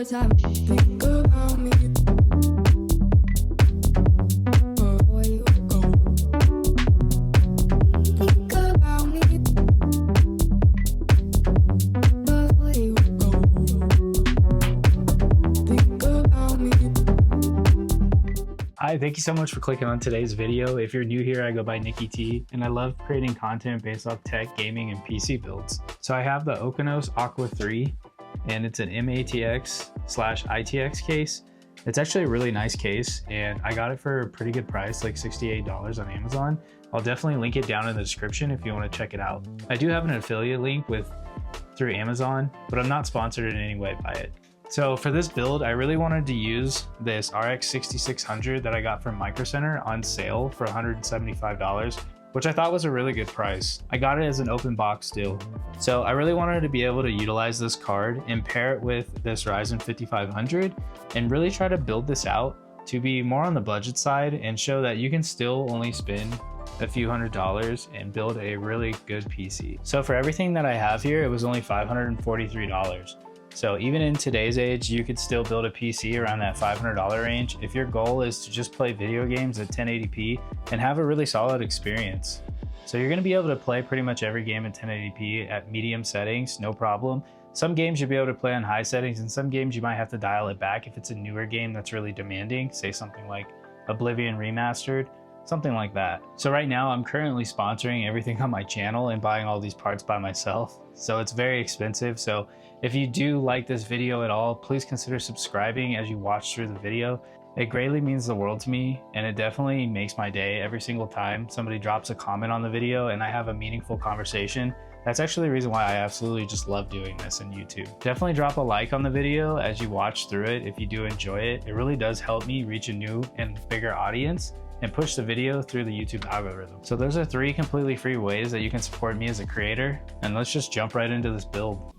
time. Think about me. Before you go. Think about me. Before you go. Think about me. Hi, thank you so much for clicking on today's video. If you're new here, I go by NickyT, and I love creating content based off tech, gaming, and PC builds. So I have the Okinos Aqua 3, and it's an Matx/ITX case. It's actually a really nice case, and I got it for a pretty good price, like $68 on Amazon. I'll definitely link it down in the description if you want to check it out. I do have an affiliate link through Amazon, but I'm not sponsored in any way by it. So for this build, I really wanted to use this RX 6600 that I got from Micro Center on sale for $175, which I thought was a really good price. I got it as an open box deal. So I really wanted to be able to utilize this card and pair it with this Ryzen 5500 and really try to build this out to be more on the budget side and show that you can still only spend a few $100s and build a really good PC. So for everything that I have here, it was only $543. So even in today's age, you could still build a PC around that $500 range if your goal is to just play video games at 1080p and have a really solid experience. So you're gonna be able to play pretty much every game at 1080p at medium settings, no problem. Some games you'll be able to play on high settings, and some games you might have to dial it back if it's a newer game that's really demanding, say something like Oblivion Remastered, something like that. So right now I'm currently sponsoring everything on my channel and buying all these parts by myself. So it's very expensive. So if you do like this video at all, please consider subscribing as you watch through the video. It greatly means the world to me, and it definitely makes my day every single time somebody drops a comment on the video and I have a meaningful conversation. That's actually the reason why I absolutely just love doing this in YouTube. Definitely drop a like on the video as you watch through it if you do enjoy it. It really does help me reach a new and bigger audience and push the video through the YouTube algorithm. So those are 3 completely free ways that you can support me as a creator, and let's just jump right into this build.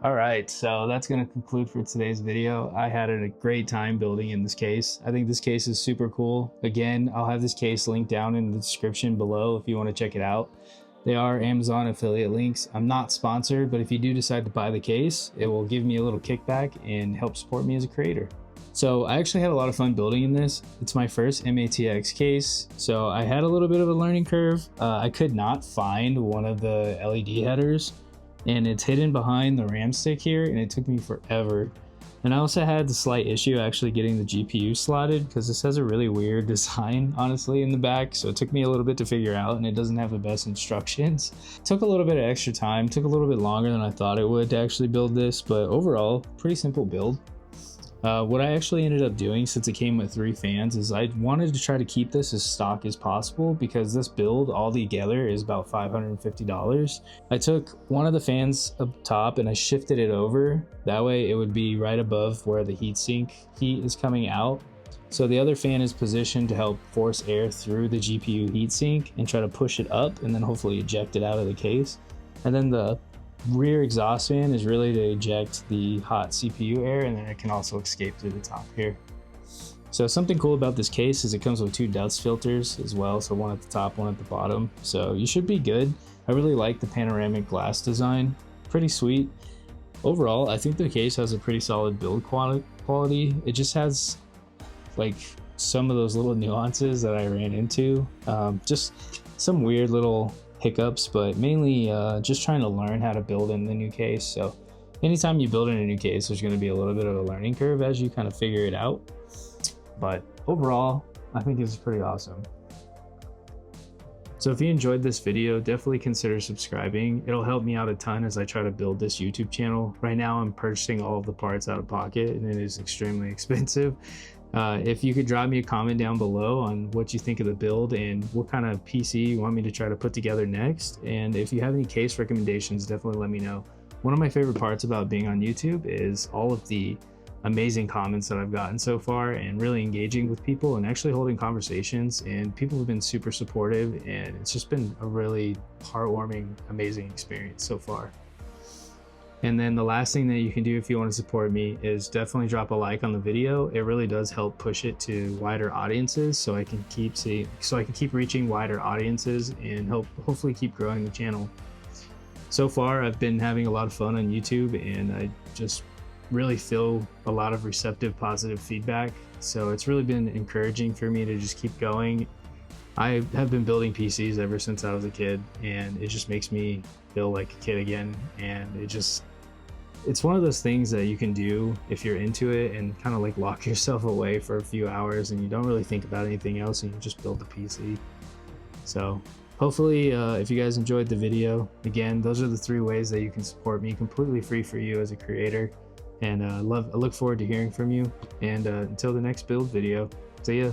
All right, so that's going to conclude for today's video. I had a great time building in this case. I think this case is super cool. Again, I'll have this case linked down in the description below if you want to check it out. They are Amazon affiliate links. I'm not sponsored, but if you do decide to buy the case, it will give me a little kickback and help support me as a creator. So I actually had a lot of fun building in this. It's my first Matx case, so I had a little bit of a learning curve. I could not find one of the LED headers, and it's hidden behind the RAM stick here, and it took me forever. And I also had the slight issue actually getting the GPU slotted because this has a really weird design, honestly, in the back. So it took me a little bit to figure out, and it doesn't have the best instructions. Took a little bit of extra time, took a little bit longer than I thought it would to actually build this, but overall, pretty simple build. What I actually ended up doing, since it came with 3 fans, is I wanted to try to keep this as stock as possible because this build all together is about $550. I took one of the fans up top and I shifted it over. That way it would be right above where the heatsink heat is coming out. So the other fan is positioned to help force air through the GPU heatsink and try to push it up and then hopefully eject it out of the case. And then the rear exhaust fan is really to eject the hot CPU air, and then it can also escape through the top here. So something cool about this case is it comes with 2 dust filters as well, so one at the top, one at the bottom, so you should be good. I really like the panoramic glass design, pretty sweet. Overall, I think the case has a pretty solid build quality. It just has like some of those little nuances that I ran into, just some weird little hiccups, but mainly just trying to learn how to build in the new case. So anytime you build in a new case, there's going to be a little bit of a learning curve as you kind of figure it out, but overall I think it's pretty awesome. So if you enjoyed this video, definitely consider subscribing. It'll help me out a ton as I try to build this YouTube channel. Right now I'm purchasing all of the parts out of pocket and it is extremely expensive. If you could drop me a comment down below on what you think of the build and what kind of PC you want me to try to put together next. And if you have any case recommendations, definitely let me know. One of my favorite parts about being on YouTube is all of the amazing comments that I've gotten so far and really engaging with people and actually holding conversations, and people have been super supportive, and it's just been a really heartwarming, amazing experience so far. And then the last thing that you can do if you want to support me is definitely drop a like on the video. It really does help push it to wider audiences, so I can keep reaching wider audiences and hopefully keep growing the channel. So far, I've been having a lot of fun on YouTube, and I just really feel a lot of receptive, positive feedback. So it's really been encouraging for me to just keep going. I have been building PCs ever since I was a kid, and it just makes me feel like a kid again. And it's one of those things that you can do if you're into it and kind of like lock yourself away for a few hours and you don't really think about anything else and you just build the PC. So hopefully if you guys enjoyed the video, again, those are the 3 ways that you can support me, completely free for you as a creator. And I look forward to hearing from you. And until the next build video, see ya.